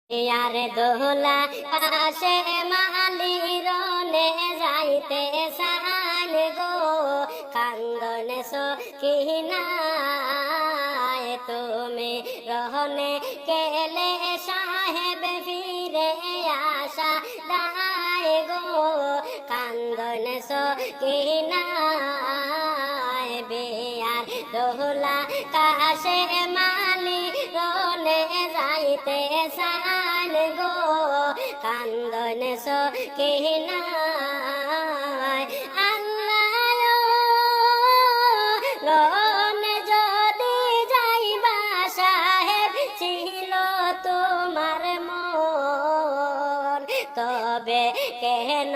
ইয়ার দোলা কাশে মালি রনে যাইতে সান গো কান্দন সকিনায় তুমি রহনে কেলে সাহেব ফিরে আসা দায় গো কান্দন সকিনায় বেয়ার দোলা কাশে মালি রনে যাইতে সান গো কান্দন সকিনায় আল্লাহ রনে যদি যাইবা সাহেব ছিল তোমার মন তবে কেন